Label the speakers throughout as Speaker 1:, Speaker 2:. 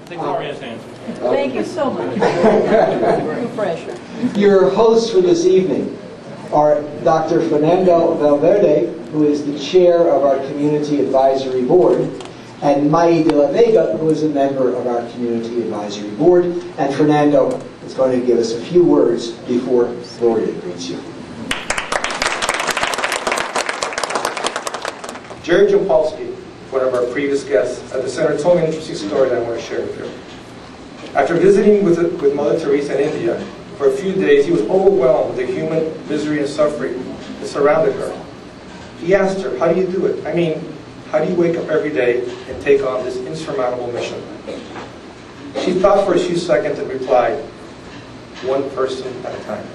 Speaker 1: Take Gloria's answer.
Speaker 2: Thank you so much. No pressure.
Speaker 3: Your hosts for this evening are Dr. Fernando Valverde, who is the chair of our Community Advisory Board, and Mai de la Vega, who is a member of our Community Advisory Board. And Fernando is going to give us a few words before Gloria greets you.
Speaker 4: Jerry Jampolsky, one of our previous guests at the center, told me an interesting story that I want to share with you. After visiting with Mother Teresa in India for a few days, he was overwhelmed with the human misery and suffering that surrounded her. He asked her, how do you do it? I mean, how do you wake up every day and take on this insurmountable mission? She thought for a few seconds and replied, one person at a time.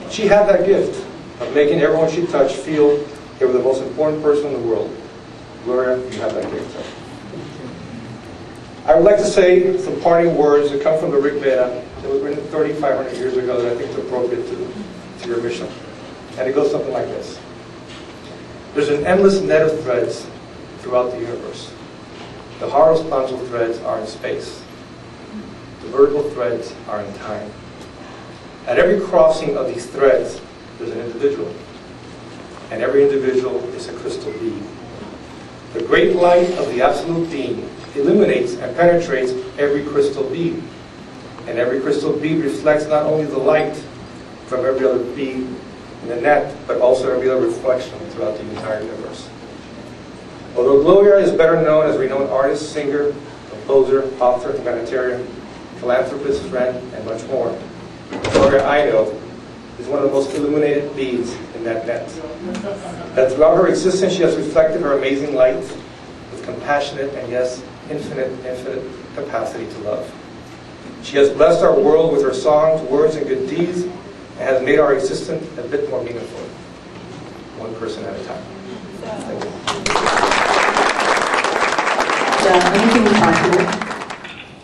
Speaker 4: She had that gift of making everyone she touched feel they were the most important person in the world. Gloria, you have that gift. I would like to say some parting words that come from the Rig Veda that was written 3,500 years ago that I think is appropriate to your mission. And it goes something like this. There's an endless net of threads throughout the universe. The horizontal threads are in space. The vertical threads are in time. At every crossing of these threads, there's an individual. And every individual is a crystal bead. The great light of the absolute being illuminates and penetrates every crystal bead. And every crystal bead reflects not only the light from every other bead in the net, but also every other reflection throughout the entire universe. Although Gloria is better known as a renowned artist, singer, composer, author, humanitarian, philanthropist, friend, and much more, Gloria, I know, is one of the most illuminated beings in that net. That throughout her existence she has reflected her amazing light with compassionate and yes, infinite capacity to love. She has blessed our world with her songs, words, and good deeds, and has made our existence a bit more meaningful. One person at a time. Thank you.
Speaker 2: Anything is possible.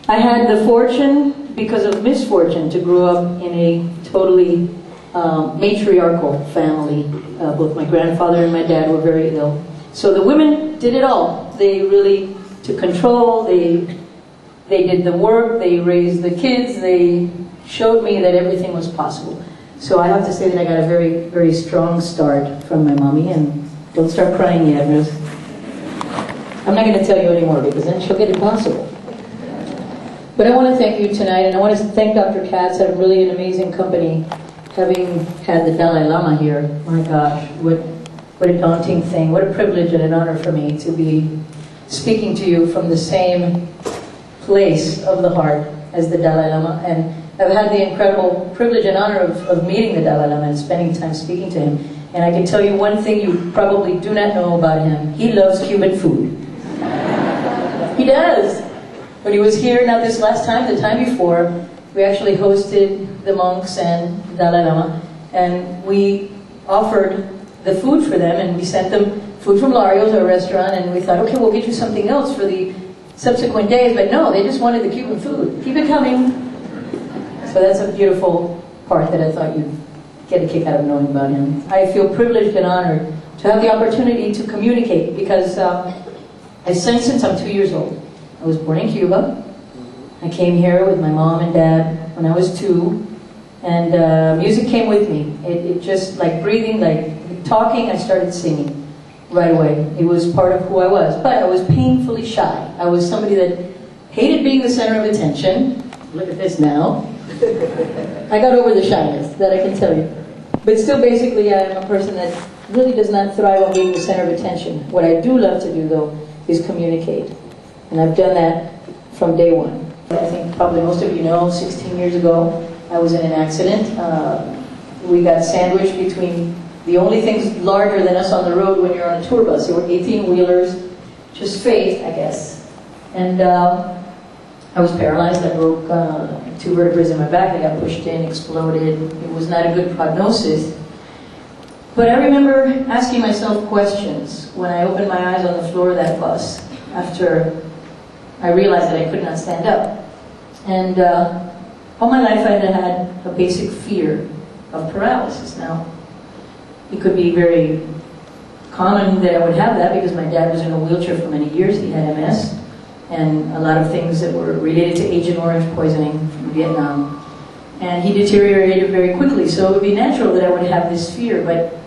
Speaker 2: I had the fortune, because of misfortune, to grow up in a totally matriarchal family. Both my grandfather and my dad were very ill. So the women did it all. They really took control, they did the work, they raised the kids, they showed me that everything was possible. So I have to say that I got a very, very strong start from my mommy, and don't start crying yet, Ruth. I'm not going to tell you anymore because then she'll get impossible. But I want to thank you tonight, and I want to thank Dr. Katz. I'm really an amazing company. Having had the Dalai Lama here, my gosh, what a daunting thing. What a privilege and an honor for me to be speaking to you from the same place of the heart as the Dalai Lama. And I've had the incredible privilege and honor of meeting the Dalai Lama and spending time speaking to him. And I can tell you one thing you probably do not know about him. He loves Cuban food. He does. When he was here, not this last time, the time before, we actually hosted the monks and the Dalai Lama, and we offered the food for them, and we sent them food from Lario's, our restaurant, and we thought, okay, we'll get you something else for the subsequent days, but no, they just wanted the Cuban food. Keep it coming. So that's a beautiful part that I thought you'd get a kick out of knowing about him. I feel privileged and honored to have the opportunity to communicate, because I sang since I'm 2 years old. I was born in Cuba. I came here with my mom and dad when I was 2, and music came with me. It just, like breathing, like talking, I started singing right away. It was part of who I was, but I was painfully shy. I was somebody that hated being the center of attention. Look at this now. I got over the shyness, that I can tell you. But still, basically, I am a person that really does not thrive on being the center of attention. What I do love to do, though, is communicate. And I've done that from day one. I think probably most of you know, 16 years ago, I was in an accident. We got sandwiched between the only things larger than us on the road when you're on a tour bus. There were 18-wheelers, just fate, I guess. And I was paralyzed. I broke 2 vertebrae in my back. I got pushed in, exploded. It was not a good prognosis. But I remember asking myself questions when I opened my eyes on the floor of that bus after I realized that I could not stand up. And all my life I had a basic fear of paralysis. Now, it could be very common that I would have that because my dad was in a wheelchair for many years. He had MS. and a lot of things that were related to Agent Orange poisoning from Vietnam. And he deteriorated very quickly, so it would be natural that I would have this fear. But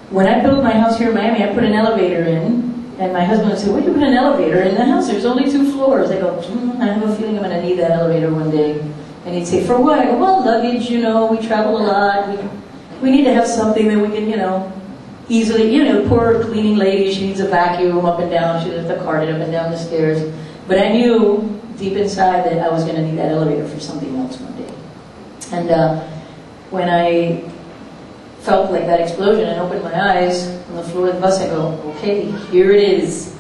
Speaker 2: when I built my house here in Miami, I put an elevator in, and my husband would say, "Why do you put an elevator in the house? There's only 2 floors." I go, I have a feeling I'm going to need that elevator one day. And he'd say, "For what?" I go, "Well, luggage, you know, we travel a lot. We need to have something that we can, you know, easily, you know, poor cleaning lady, she needs a vacuum up and down, she doesn't have to cart it up and down the stairs." But I knew deep inside that I was going to need that elevator for something else one day. And when I felt like that explosion and opened my eyes on the floor of the bus, I go, okay, here it is.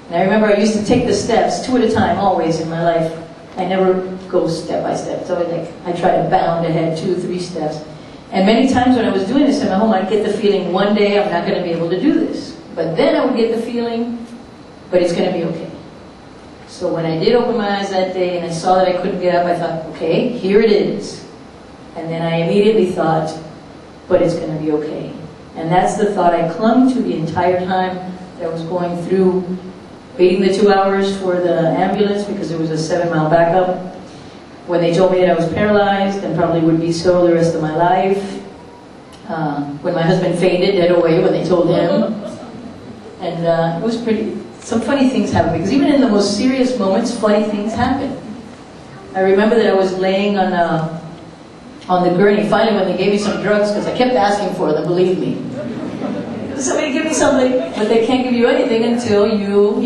Speaker 2: And I remember I used to take the steps 2 at a time, always in my life. I never go step by step. It's always like I try to bound ahead 2 or 3 steps. And many times when I was doing this in my home, I'd get the feeling one day I'm not going to be able to do this. But then I would get the feeling, but it's going to be okay. So when I did open my eyes that day and I saw that I couldn't get up, I thought, okay, here it is. And then I immediately thought, but it's going to be okay. And that's the thought I clung to the entire time that I was going through, waiting the 2 hours for the ambulance because it was a 7-mile backup. When they told me that I was paralyzed and probably would be so the rest of my life. When my husband fainted dead away when they told him. And it was some funny things happened, because even in the most serious moments, funny things happen. I remember that I was laying on the gurney, finally when they gave me some drugs, because I kept asking for them, believe me. Somebody give me something, but they can't give you anything until you've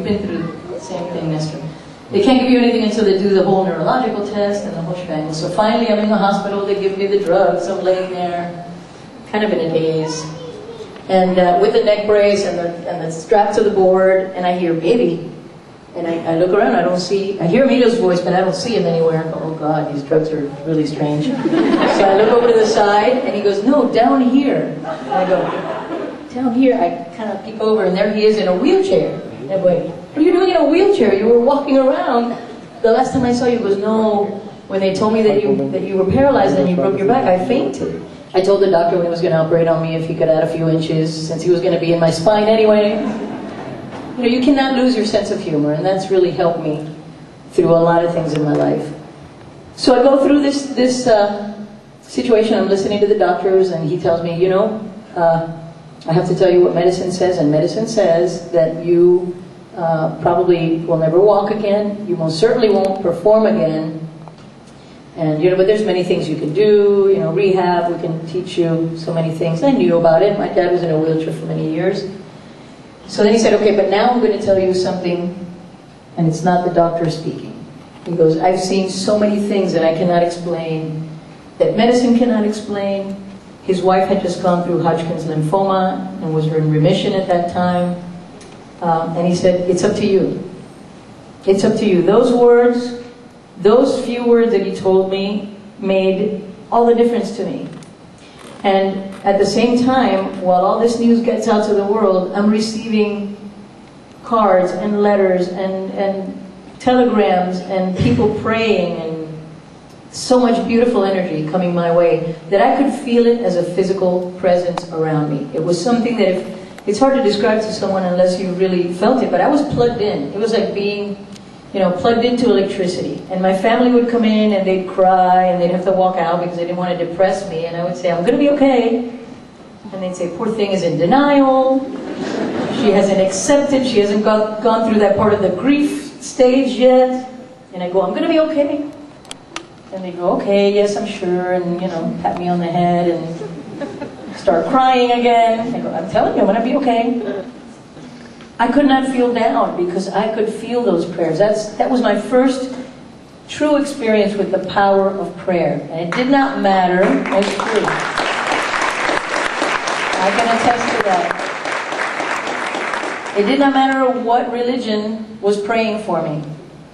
Speaker 2: been through the same thing, Nestor. They can't give you anything until they do the whole neurological test and the whole shebang. So finally I'm in the hospital, they give me the drugs, I'm laying there, kind of in a daze. And with the neck brace and the strap to the board, and I hear, "Baby." And I look around, I hear Emilio's voice, but I don't see him anywhere. I go, oh God, these drugs are really strange. So I look over to the side, and he goes, "No, down here." And I go, "Down here?" I kind of peek over, and there he is in a wheelchair. And I go, "What are you doing in a wheelchair? You were walking around. The last time I saw you." He goes, "No, when they told me that you were paralyzed and you broke your back, I fainted." I told the doctor when he was going to operate on me if he could add a few inches, since he was going to be in my spine anyway. You know, you cannot lose your sense of humor, and that's really helped me through a lot of things in my life. So I go through this situation. I'm listening to the doctors, and he tells me, "You know, I have to tell you what medicine says, and medicine says that you probably will never walk again. You most certainly won't perform again. And, you know, but there's many things you can do, you know, rehab, we can teach you so many things." I knew about it. My dad was in a wheelchair for many years. So then he said, "Okay, but now I'm going to tell you something, and it's not the doctor speaking." He goes, "I've seen so many things that I cannot explain, that medicine cannot explain." His wife had just gone through Hodgkin's lymphoma and was in remission at that time. And he said, "It's up to you. It's up to you." Those words, those few words that he told me made all the difference to me. And at the same time, while all this news gets out to the world, I'm receiving cards and letters and telegrams and people praying and so much beautiful energy coming my way that I could feel it as a physical presence around me. It was something that it's hard to describe to someone unless you really felt it, but I was plugged in. It was like being, you know, plugged into electricity. And my family would come in and they'd cry and they'd have to walk out because they didn't want to depress me. And I would say, "I'm going to be okay." And they'd say, "Poor thing is in denial. She hasn't accepted. She hasn't gone through that part of the grief stage yet." And I go, "I'm going to be okay." And they go, "Okay, yes, I'm sure." And, you know, pat me on the head and start crying again. I go, "I'm telling you, I'm going to be okay." I could not feel down because I could feel those prayers. That was my first true experience with the power of prayer. And it did not matter. That's true. I can attest to that. It did not matter what religion was praying for me.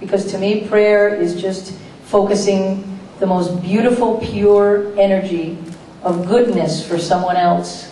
Speaker 2: Because to me, prayer is just focusing the most beautiful, pure energy of goodness for someone else